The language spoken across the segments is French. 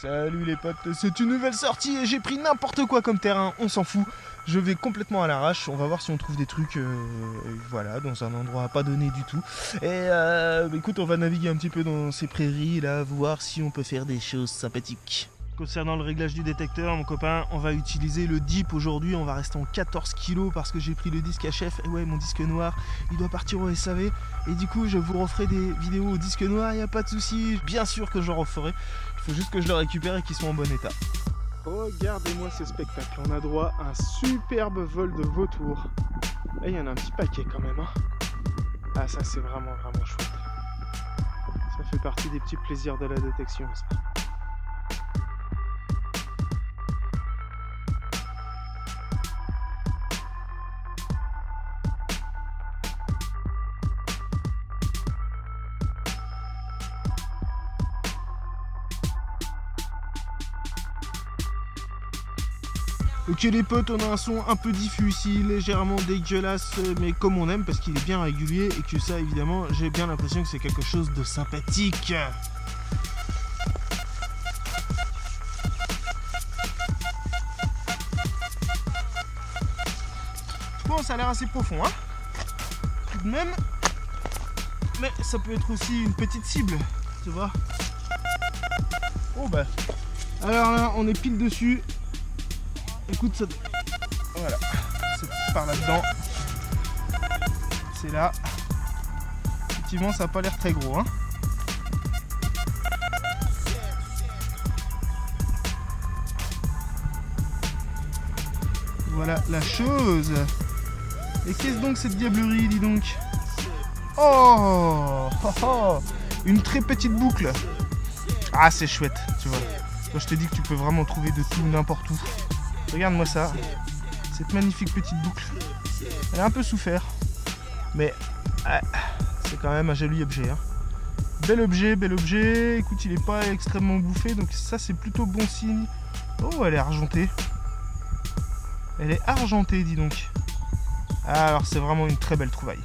Salut les potes, c'est une nouvelle sortie et j'ai pris n'importe quoi comme terrain, on s'en fout. Je vais complètement à l'arrache, on va voir si on trouve des trucs voilà, dans un endroit pas donné du tout. Et écoute, on va naviguer un petit peu dans ces prairies là, voir si on peut faire des choses sympathiques. Concernant le réglage du détecteur, mon copain, on va utiliser le dip aujourd'hui, on va rester en 14 kg parce que j'ai pris le disque HF. Et ouais, mon disque noir, il doit partir au SAV. Et du coup, je vous referai des vidéos au disque noir, il n'y a pas de souci. Bien sûr que j'en referai, il faut juste que je le récupère et qu'il soit en bon état. Regardez-moi ce spectacle, on a droit à un superbe vol de vautours. Et il y en a un petit paquet quand même, hein. Ah, ça c'est vraiment chouette. Ça fait partie des petits plaisirs de la détection, ça. Ok les potes, on a un son un peu diffus ici, légèrement dégueulasse, mais comme on aime parce qu'il est bien régulier et que ça évidemment j'ai bien l'impression que c'est quelque chose de sympathique. Bon, ça a l'air assez profond, hein, tout de même, mais ça peut être aussi une petite cible, tu vois. Oh bah, alors là on est pile dessus. Écoute, ça... voilà, c'est par là-dedans, c'est là, effectivement ça n'a pas l'air très gros, hein. Voilà la chose. Et qu'est-ce donc cette diablerie, dis donc? Oh, oh, oh, une très petite boucle. Ah, c'est chouette, tu vois. Quand je te dis que tu peux vraiment trouver de tout, n'importe où. Regarde-moi ça, cette magnifique petite boucle. Elle a un peu souffert, mais c'est quand même un joli objet, hein. Bel objet. Écoute, il n'est pas extrêmement bouffé, donc ça c'est plutôt bon signe. Oh, elle est argentée. Elle est argentée, dis donc. Ah, alors c'est vraiment une très belle trouvaille.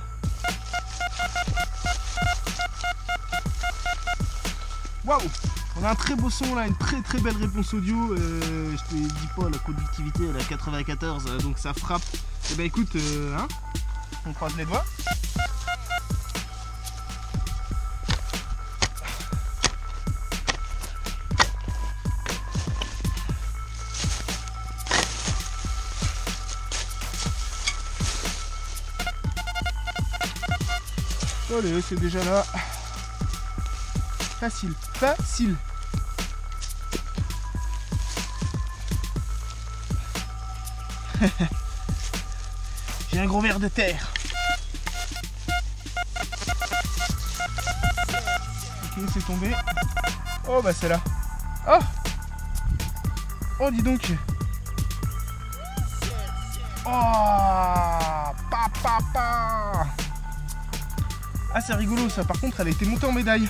Waouh! On a un très beau son là, une très belle réponse audio. Je te dis pas, la conductivité elle est à 94, donc ça frappe. Et ben écoute, hein, on croise les doigts. Allez, c'est déjà là. Facile. J'ai un gros ver de terre. Ok, c'est tombé. Oh bah c'est là. Oh, oh dis donc. Oh, pa. Ah, c'est rigolo ça. Par contre, elle a été montée en médaille.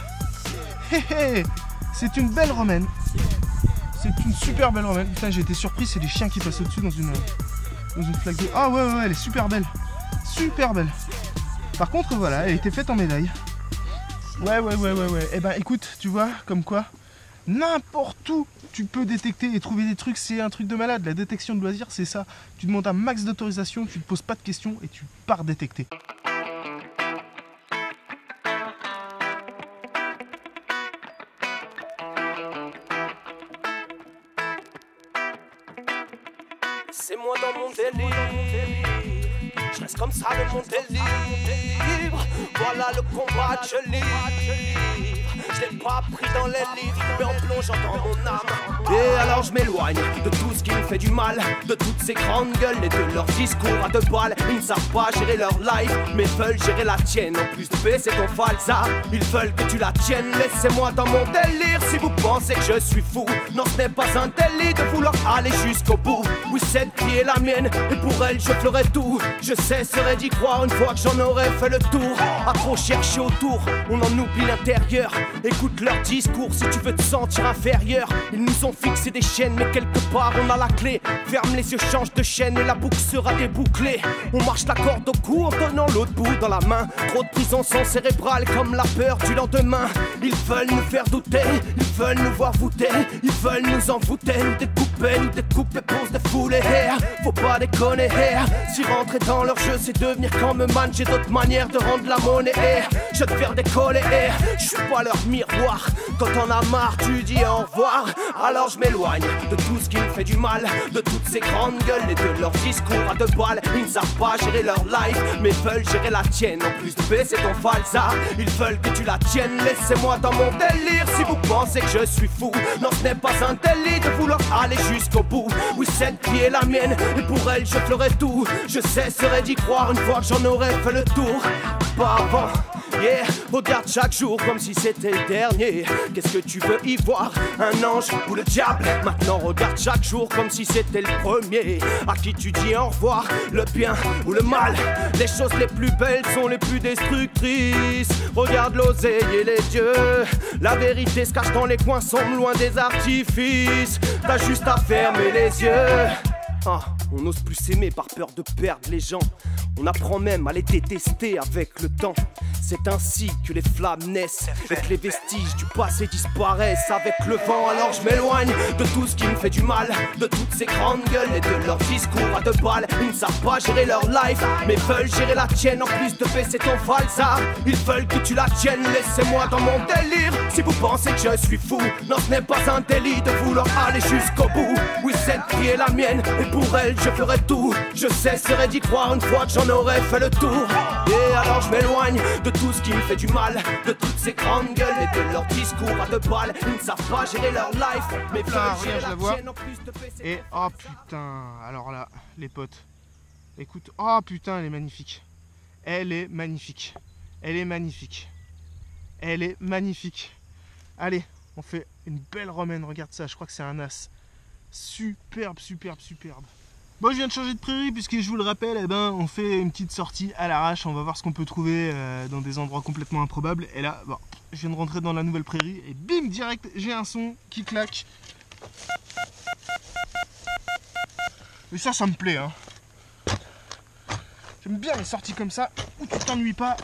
C'est une belle romaine. C'est une super belle romaine. Putain, j'ai été surpris, c'est des chiens qui passent au-dessus dans une flaque d'eau. Ah ouais, elle est super belle. Super belle. Par contre, voilà, elle a été faite en médaille. Ouais. Eh ben écoute, tu vois, comme quoi, n'importe où tu peux détecter et trouver des trucs, c'est un truc de malade. La détection de loisirs, c'est ça. Tu demandes un max d'autorisation, tu te poses pas de questions et tu pars détecter. C'est moi dans mon délire, je reste comme ça le mon délire. Voilà le combat que je livre. Je l'ai pas pris dans les livres, mais en plongeant dans mon âme. Et alors je m'éloigne de tout ce qui me fait du mal, de toutes ces grandes gueules et de leurs discours à deux balles. Ils ne savent pas gérer leur life, mais veulent gérer la tienne. En plus de baisser ton falsa, ils veulent que tu la tiennes. Laissez-moi dans mon délire si vous pensez que je suis fou. Non, ce n'est pas un délit de vouloir aller jusqu'au bout. Oui, cette vie est la mienne, et pour elle je ferai tout. Je cesserai d'y croire une fois que j'en aurai fait le tour. À trop chercher autour, on en oublie l'intérieur. Écoute leur discours si tu veux te sentir inférieur. Ils nous ont fixé des chaînes, mais quelque part on a la clé. Ferme les yeux, change de chaîne et la boucle sera débouclée. On marche la corde au cou en tenant l'autre bout dans la main. Trop de prison sans cérébrale comme la peur du lendemain. Ils veulent nous faire douter, ils veulent nous voir voûter, ils veulent nous envoûter, nous découper pour se défouler. Faut pas déconner, si rentrer dans leur jeu c'est devenir comme man. J'ai d'autres manières de rendre la monnaie. Je vais te faire décoller, je suis pas leur miroir. Quand t'en as marre tu dis au revoir. Alors je m'éloigne de tout ce qui me fait du mal, de toutes ces grandes gueules et de leurs discours à deux balles. Ils ne savent pas gérer leur life, mais veulent gérer la tienne. En plus de baisser ton falsa, ils veulent que tu la tiennes. Laissez-moi dans mon délire si vous pensez que je suis fou. Non, ce n'est pas un délit de vouloir aller jusqu'au bout. Oui, cette vie est la mienne et pour elle je ferai tout. Je cesserai d'y croire une fois que j'en aurai fait le tour. Pas avant. Yeah, regarde chaque jour comme si c'était le dernier. Qu'est-ce que tu veux y voir? Un ange ou le diable? Maintenant regarde chaque jour comme si c'était le premier. À qui tu dis au revoir? Le bien ou le mal? Les choses les plus belles sont les plus destructrices. Regarde l'oseille et les dieux. La vérité se cache dans les coins sombres, loin des artifices. T'as juste à fermer les yeux. Ah, on n'ose plus s'aimer par peur de perdre les gens. On apprend même à les détester avec le temps. C'est ainsi que les flammes naissent et que les vestiges du passé disparaissent avec le vent. Alors je m'éloigne de tout ce qui me fait du mal, de toutes ces grandes gueules et de leurs discours à deux balles. Ils ne savent pas gérer leur life, mais veulent gérer la tienne. En plus de baisser ton falsa, ils veulent que tu la tiennes. Laissez-moi dans mon délire si vous pensez que je suis fou. Non, ce n'est pas un délit de vouloir aller jusqu'au bout. Oui, cette vie est la mienne et pour elle je ferai tout. Je cesserai d'y croire une fois que j'en aurai fait le tour. Et alors je m'éloigne de tout ce qui me fait du mal, de toutes ces grandes gueules et de leurs discours à deux balles. Ils ne savent pas gérer leur life, mais veulent gérer la tienne en plus de baisser. Et oh putain, alors là, les potes, écoute, oh putain, elle est magnifique. Elle est magnifique. Elle est magnifique. Elle est magnifique. Allez, on fait une belle romaine, regarde ça, je crois que c'est un as. Superbe, superbe, superbe. Bon, je viens de changer de prairie puisque je vous le rappelle, eh ben, on fait une petite sortie à l'arrache. On va voir ce qu'on peut trouver dans des endroits complètement improbables. Et là, bon, je viens de rentrer dans la nouvelle prairie et bim, direct, j'ai un son qui claque. Et ça me plaît, hein. J'aime bien les sorties comme ça où tu t'ennuies pas.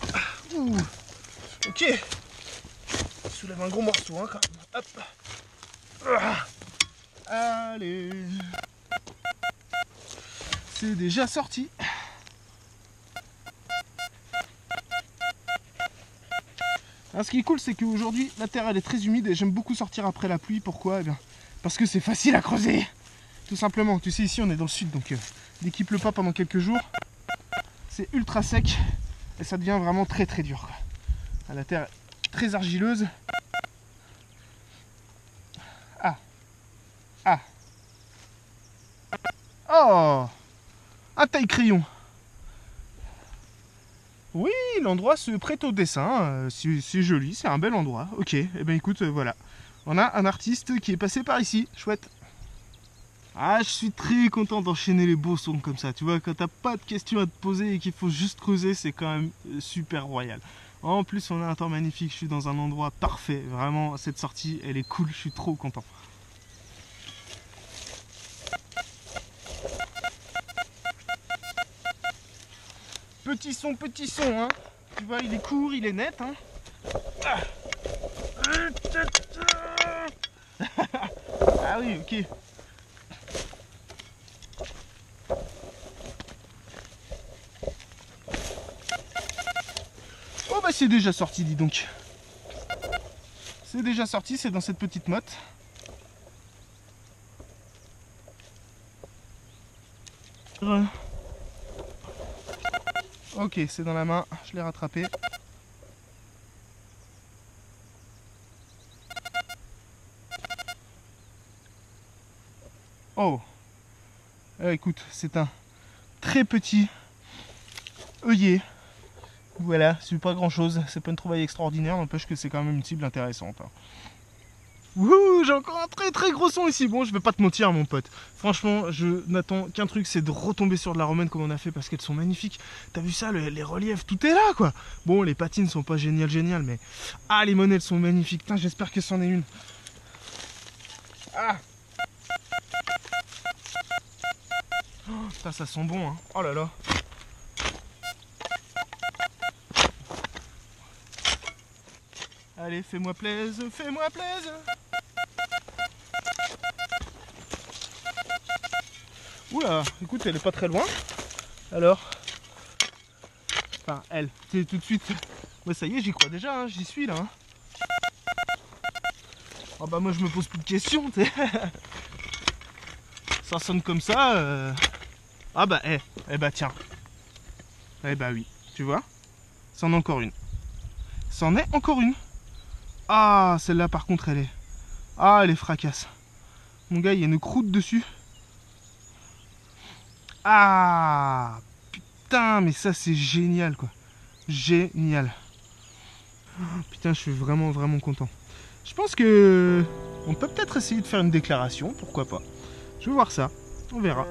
Ouh. Ok. Je soulève un gros morceau, hein, quand même. Hop. Allez. C'est déjà sorti. Alors, ce qui est cool, c'est qu'aujourd'hui la terre elle est très humide et j'aime beaucoup sortir après la pluie. Pourquoi? Eh bien, parce que c'est facile à creuser. Tout simplement. Tu sais, ici on est dans le sud, donc dès qu'il pleut pas pendant quelques jours, c'est ultra sec et ça devient vraiment très très dur, quoi. La terre est très argileuse. Oh, un taille-crayon. Oui, l'endroit se prête au dessin. C'est joli, c'est un bel endroit. Ok, et ben écoute, voilà. On a un artiste qui est passé par ici. Chouette. Ah, je suis très content d'enchaîner les beaux sons comme ça. Tu vois, quand t'as pas de questions à te poser et qu'il faut juste creuser, c'est quand même super royal. En plus, on a un temps magnifique. Je suis dans un endroit parfait. Vraiment, cette sortie, elle est cool. Je suis trop content. Petit son, hein. Tu vois, il est court, il est net, hein. Ah oui, ok. Oh bah c'est déjà sorti, dis donc. C'est déjà sorti, c'est dans cette petite motte. Ok, c'est dans la main, je l'ai rattrapé. Oh, écoute, c'est un très petit œillet. Voilà, c'est pas grand chose, c'est pas une trouvaille extraordinaire, n'empêche que c'est quand même une cible intéressante. Wouhou, j'ai encore un très très gros son ici. Bon, je vais pas te mentir, mon pote. Franchement, je n'attends qu'un truc, c'est de retomber sur de la romaine comme on a fait parce qu'elles sont magnifiques. T'as vu ça, les reliefs, tout est là, quoi. Bon, les patines sont pas géniales, mais... Ah, les monnaies, elles sont magnifiques. Putain, j'espère que c'en est une. Ah. Oh, putain, ça sent bon, hein. Oh là là. Allez, fais-moi plaise, fais-moi plaise. Oula, écoute, elle est pas très loin. Alors, enfin, elle, c'est tout de suite. Ouais, ça y est, j'y crois déjà, hein, j'y suis là. Hein. Oh bah moi je me pose plus de questions, t'sais. Ça sonne comme ça. Ah bah, eh bah tiens. Eh bah oui, tu vois. C'en est encore une. C'en est encore une. Ah, celle-là par contre elle est... Ah, elle est fracasse. Mon gars, il y a une croûte dessus. Ah, putain, mais ça c'est génial quoi. Génial. Putain, je suis vraiment content. Je pense que... On peut peut-être essayer de faire une déclaration, pourquoi pas. Je vais voir ça, on verra.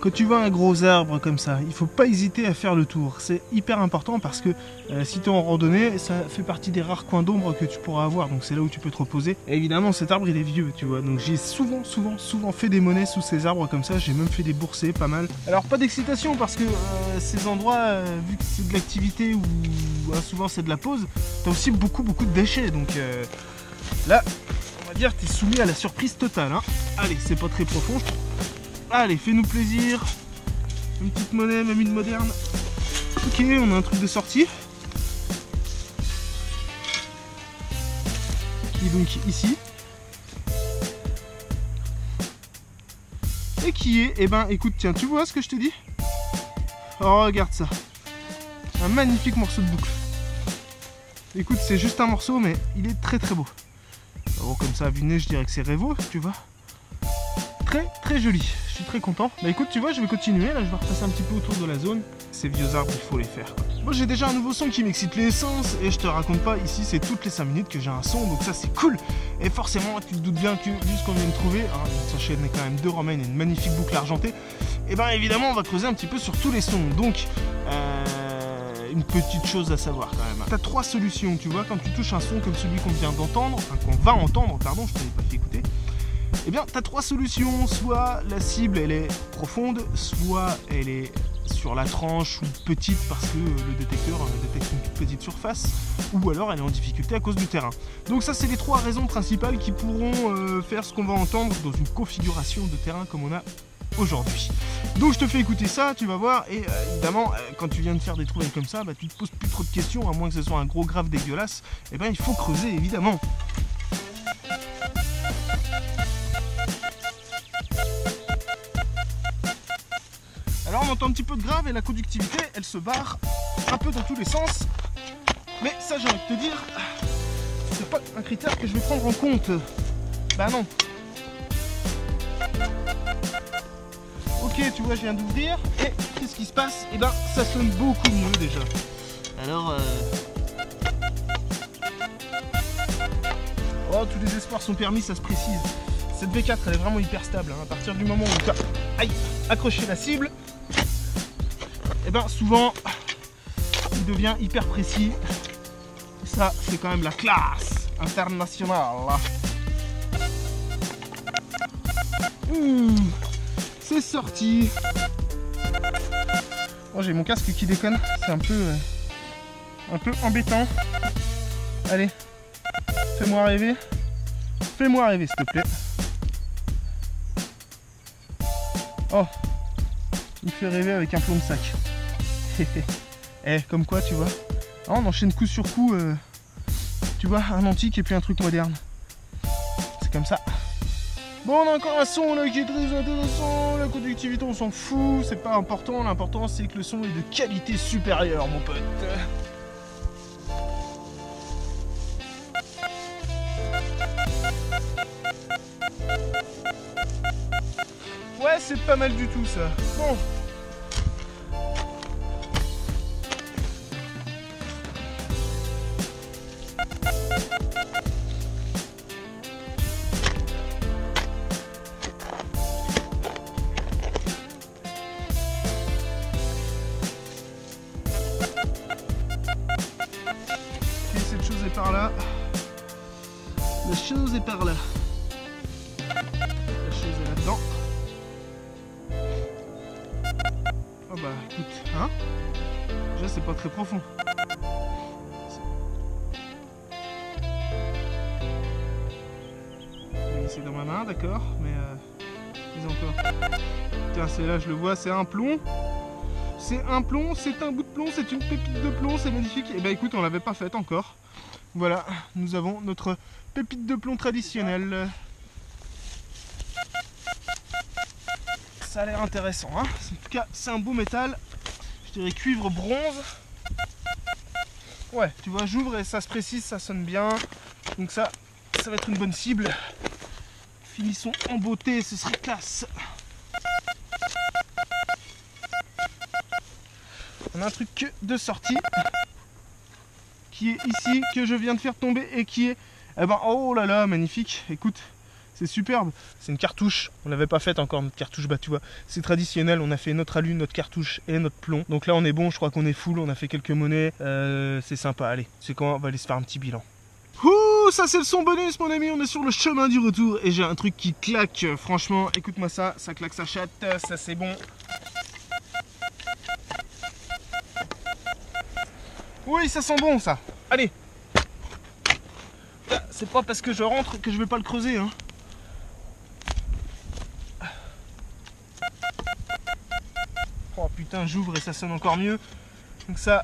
Quand tu vois un gros arbre comme ça, il faut pas hésiter à faire le tour. C'est hyper important parce que si tu es en randonnée, ça fait partie des rares coins d'ombre que tu pourras avoir. Donc c'est là où tu peux te reposer. Et évidemment, cet arbre il est vieux, tu vois. Donc j'ai souvent fait des monnaies sous ces arbres comme ça. J'ai même fait des boursées, pas mal. Alors pas d'excitation parce que ces endroits, vu que c'est de l'activité ou souvent c'est de la pause, tu as aussi beaucoup de déchets. Donc là, on va dire que tu es soumis à la surprise totale. Hein. Allez, c'est pas très profond. Allez, fais-nous plaisir. Une petite monnaie, même une moderne. Ok, on a un truc de sortie. Qui est donc ici. Et qui est, eh ben écoute, tiens, tu vois ce que je te dis? Oh, regarde ça. Un magnifique morceau de boucle. Écoute, c'est juste un morceau, mais il est très beau. Alors comme ça, à vue de nez, je dirais que c'est Révo, tu vois. Très joli, je suis très content. Bah écoute, tu vois, je vais continuer, là je vais repasser un petit peu autour de la zone. Ces vieux arbres, il faut les faire. Moi j'ai déjà un nouveau son qui m'excite les sens, et je te raconte pas, ici c'est toutes les 5 minutes que j'ai un son, donc ça c'est cool. Et forcément, tu te doutes bien que, vu ce qu'on vient de trouver, hein, sachez qu'il y a quand même 2 romaines et une magnifique boucle argentée, et ben évidemment on va creuser un petit peu sur tous les sons. Donc, une petite chose à savoir quand même. Tu as 3 solutions, tu vois, quand tu touches un son comme celui qu'on vient d'entendre, enfin qu'on va entendre, pardon, je ne t'avais pas fait écouter. Eh bien, tu as 3 solutions, soit la cible elle est profonde, soit elle est sur la tranche ou petite parce que le détecteur détecte une toute petite surface, ou alors elle est en difficulté à cause du terrain. Donc ça c'est les 3 raisons principales qui pourront faire ce qu'on va entendre dans une configuration de terrain comme on a aujourd'hui. Donc je te fais écouter ça, tu vas voir, et évidemment quand tu viens de faire des trouvailles comme ça, bah, tu te poses plus trop de questions, à moins que ce soit un gros grave dégueulasse, et ben il faut creuser évidemment. Alors on entend un petit peu de grave et la conductivité elle se barre un peu dans tous les sens. Mais ça j'ai envie de te dire, c'est pas un critère que je vais prendre en compte. Bah non. Ok, tu vois, je viens d'ouvrir et qu'est-ce qui se passe? Eh ben ça sonne beaucoup mieux déjà. Alors oh, tous les espoirs sont permis, ça se précise. Cette V4 elle est vraiment hyper stable, hein. À partir du moment où tu as accroché la cible, et ben souvent il devient hyper précis. Et ça c'est quand même la classe internationale. C'est sorti. Oh, j'ai mon casque qui déconne, c'est un peu embêtant. Allez, fais-moi rêver. Fais-moi rêver s'il te plaît. Oh, il fait rêver avec un plomb de sac. Eh, comme quoi, tu vois. Ah, on enchaîne coup sur coup. Tu vois, un antique et puis un truc moderne. C'est comme ça. Bon, on a encore un son là qui est très intéressant. La conductivité, on s'en fout. C'est pas important. L'important, c'est que le son est de qualité supérieure, mon pote. Ouais, c'est pas mal du tout ça. Bon. Ok, cette chose est par là. La chose est par là. Ah bah écoute, hein? Déjà c'est pas très profond. C'est dans ma main, d'accord, mais encore. Tiens, c'est là, je le vois, c'est un plomb. C'est un plomb, c'est un bout de plomb, c'est une pépite de plomb, c'est magnifique. Et bah écoute, on l'avait pas faite encore. Voilà, nous avons notre pépite de plomb traditionnelle. Ça a l'air intéressant, hein. En tout cas, c'est un beau métal. Je dirais cuivre bronze. Ouais, tu vois, j'ouvre et ça se précise, ça sonne bien. Donc ça va être une bonne cible. Finissons en beauté, ce serait classe. On a un truc de sortie qui est ici, que je viens de faire tomber et qui est... Eh ben, oh là là, magnifique. Écoute, c'est superbe. C'est une cartouche. On l'avait pas faite encore, notre cartouche. Bah tu vois, c'est traditionnel. On a fait notre alu, notre cartouche et notre plomb. Donc là, on est bon. Je crois qu'on est full. On a fait quelques monnaies. C'est sympa. Allez, c'est quand on va aller se faire un petit bilan. Ouh, ça c'est le son bonus mon ami, on est sur le chemin du retour et j'ai un truc qui claque, franchement, écoute-moi ça claque sa chatte, ça c'est bon. Oui, ça sent bon ça, allez. C'est pas parce que je rentre que je vais pas le creuser, hein. Oh putain, j'ouvre et ça sonne encore mieux, donc ça...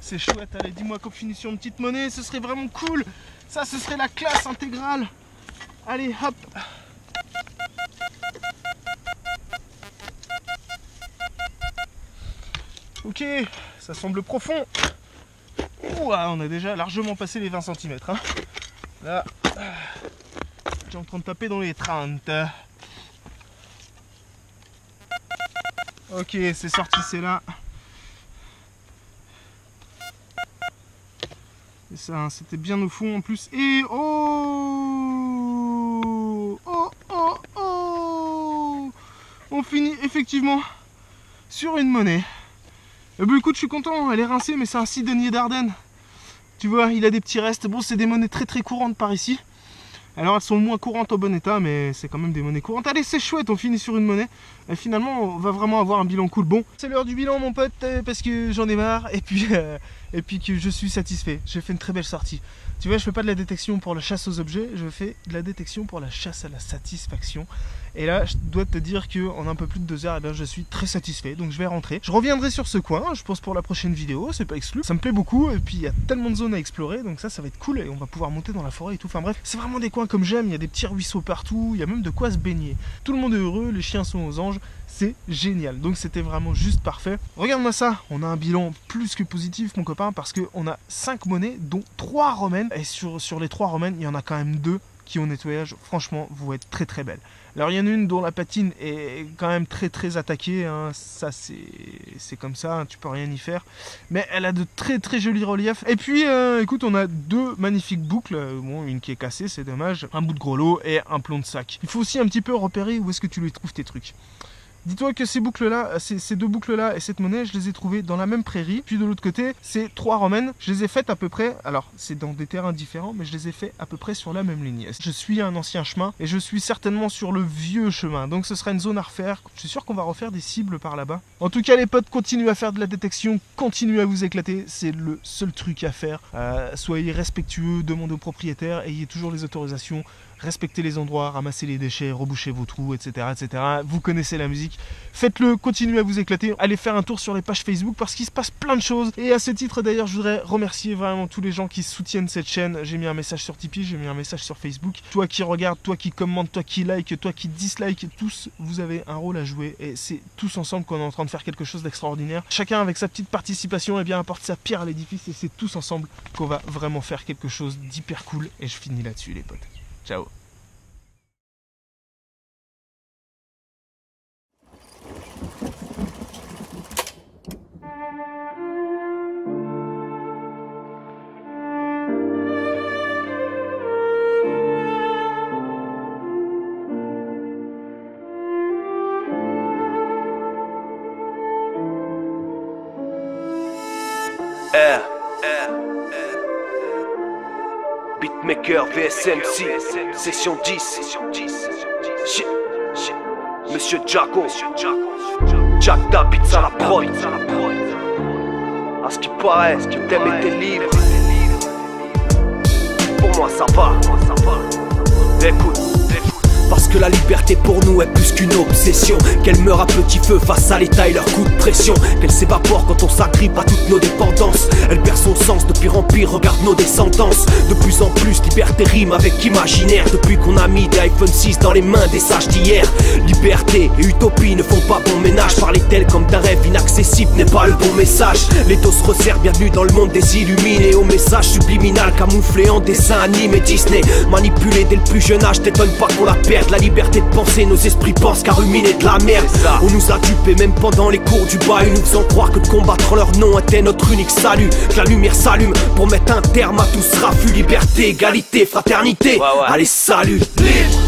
C'est chouette, allez, dis-moi qu'on finit sur une petite monnaie, ce serait vraiment cool. Ça, ce serait la classe intégrale. Allez, hop. Ok, ça semble profond. Ouah, on a déjà largement passé les 20 cm. Hein. Là, j'ai en train de taper dans les 30. Ok, c'est sorti, c'est là. Et ça, c'était bien au fond en plus. Et oh, oh, oh, oh, on finit effectivement sur une monnaie. Et bah écoute, je suis content, elle est rincée, mais c'est un Sidonie d'Ardenne. Tu vois, il a des petits restes. Bon, c'est des monnaies très très courantes par ici. Alors elles sont moins courantes au bon état, mais c'est quand même des monnaies courantes. Allez, c'est chouette, on finit sur une monnaie. Et finalement, on va vraiment avoir un bilan cool. Bon, c'est l'heure du bilan mon pote, parce que j'en ai marre. Et puis que je suis satisfait. J'ai fait une très belle sortie. Tu vois, je fais pas de la détection pour la chasse aux objets, je fais de la détection pour la chasse à la satisfaction. Et là, je dois te dire qu'en un peu plus de 2 heures, eh bien, je suis très satisfait. Donc je vais rentrer. Je reviendrai sur ce coin, je pense pour la prochaine vidéo, c'est pas exclu. Ça me plaît beaucoup, et puis il y a tellement de zones à explorer, donc ça va être cool. Et on va pouvoir monter dans la forêt et tout. Enfin bref, c'est vraiment des coins comme j'aime, il y a des petits ruisseaux partout, il y a même de quoi se baigner. Tout le monde est heureux, les chiens sont aux anges, c'est génial. Donc c'était vraiment juste parfait. Regarde-moi ça, on a un bilan plus que positif mon copain, parce qu'on a 5 monnaies, dont 3 romaines. Et sur les 3 romaines, il y en a quand même 2 qui au nettoyage, franchement, vont être très très belles. Alors il y en a une dont la patine est quand même très très attaquée, hein. Ça c'est comme ça, hein. Tu peux rien y faire. Mais elle a de très très jolis reliefs. Et puis écoute, on a 2 magnifiques boucles, bon une qui est cassée, c'est dommage, un bout de grelot et un plomb de sac. Il faut aussi un petit peu repérer où est-ce que tu les trouves tes trucs. Dis-toi que ces boucles-là, ces 2 boucles-là et cette monnaie, je les ai trouvées dans la même prairie. Puis de l'autre côté, ces 3 romaines, je les ai faites à peu près, alors c'est dans des terrains différents, mais je les ai fait à peu près sur la même ligne. Je suis un ancien chemin et je suis certainement sur le vieux chemin. Donc ce sera une zone à refaire. Je suis sûr qu'on va refaire des cibles par là-bas. En tout cas les potes, continuez à faire de la détection, continuez à vous éclater. C'est le seul truc à faire. Soyez respectueux, demandez aux propriétaires, ayez toujours les autorisations. Respectez les endroits, ramassez les déchets, rebouchez vos trous, etc., etc. Vous connaissez la musique. Faites-le, continuez à vous éclater. Allez faire un tour sur les pages Facebook parce qu'il se passe plein de choses. Et à ce titre d'ailleurs, je voudrais remercier vraiment tous les gens qui soutiennent cette chaîne. J'ai mis un message sur Tipeee, j'ai mis un message sur Facebook. Toi qui regardes, toi qui commente, toi qui like, toi qui dislike, tous vous avez un rôle à jouer. Et c'est tous ensemble qu'on est en train de faire quelque chose d'extraordinaire. Chacun avec sa petite participation, eh bien, apporte sa pierre à l'édifice. Et c'est tous ensemble qu'on va vraiment faire quelque chose d'hyper cool. Et je finis là-dessus les potes. Ciao. Beatmaker VSMC, session 10. Monsieur Jaco. Jack Da Pizza la prod. À ce qui paraît, t'aimes et t'es libre. Pour moi ça va. Écoute. Parce que la liberté pour nous est plus qu'une obsession. Qu'elle meurt à petit feu face à l'état et leur coup de pression. Qu'elle s'évapore quand on s'agrippe à toutes nos dépendances. Elle perd son sens de pire en pire, regarde nos descendances. De plus en plus, liberté rime avec imaginaire. Depuis qu'on a mis des iPhone 6 dans les mains des sages d'hier. Liberté et utopie ne font pas bon ménage. Parler tel comme d'un rêve inaccessible n'est pas le bon message. L'étau se resserre, bienvenue dans le monde des illuminés. Au message subliminal camouflé en dessin animé Disney. Manipulé dès le plus jeune âge, t'étonne pas qu'on la perde. La liberté de penser, nos esprits pensent qu'à ruminer de la merde. On nous a dupés même pendant les cours du bahut, nous faisant croire que de combattre en leur nom était notre unique salut. Que la lumière s'allume pour mettre un terme à tout ce raffut. Liberté, égalité, fraternité, allez salut. Libre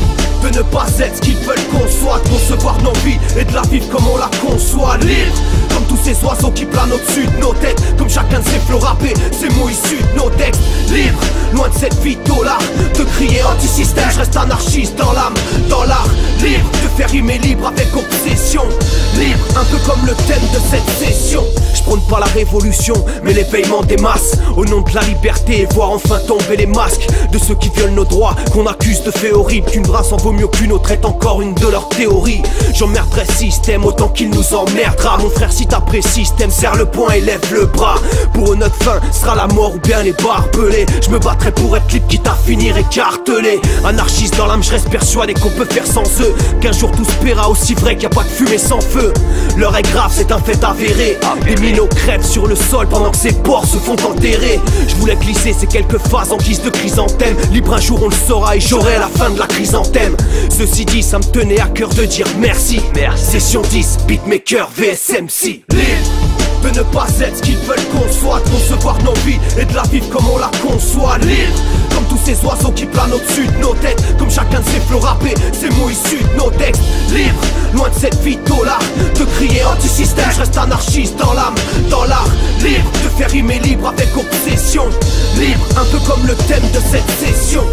de ne pas être ce qu'ils veulent qu'on soit, de concevoir nos vies et de la vivre comme on la conçoit. Libre comme tous ces oiseaux qui planent au-dessus de nos têtes, comme chacun de ces flots rappés, ces mots issus de nos textes. Libre, loin de cette vie dollar, de crier anti-système, je reste anarchiste dans l'âme, dans l'art. Libre de faire rimer libre avec obsession. Libre, un peu comme le thème de cette session. Je prône pas la révolution, mais l'éveillement des masses. Au nom de la liberté, et voir enfin tomber les masques de ceux qui violent nos droits, qu'on accuse de faits horribles. Qu'une race en vaut mieux qu'une autre est encore une de leurs théories. J'emmerderai système autant qu'il nous emmerdera. Mon frère, si t'as pris système, serre le poing et lève le bras. Pour eux notre fin sera la mort ou bien les barbelés. Je me battrai pour être libre quitte à finir écartelé. Anarchiste dans l'âme, je reste persuadé qu'on peut faire sans eux. Qu'un jour tout se paiera, aussi vrai qu'il n'y a pas de fumée sans feu. L'heure est grave, c'est un fait avéré. Des minots crèvent sur le sol pendant que ces porcs se font enterrer. Je voulais glisser ces quelques phases en guise de chrysanthème. Libre un jour on le saura et j'aurai la fin de la chrysanthème. Ceci dit, ça me tenait à cœur de dire merci. Session 10, beatmaker VSMC. Libre de ne pas être ce qu'ils veulent qu'on soit, de concevoir nos vies et de la vivre comme on la conçoit. Libre comme tous ces oiseaux qui planent au-dessus de nos têtes, comme chacun de ces flots rappés, ces mots issus de nos textes. Libre, loin de cette vie dollar, de crier anti-système, je reste anarchiste dans l'âme, dans l'art. Libre de faire rimer libre avec obsession. Libre, un peu comme le thème de cette session.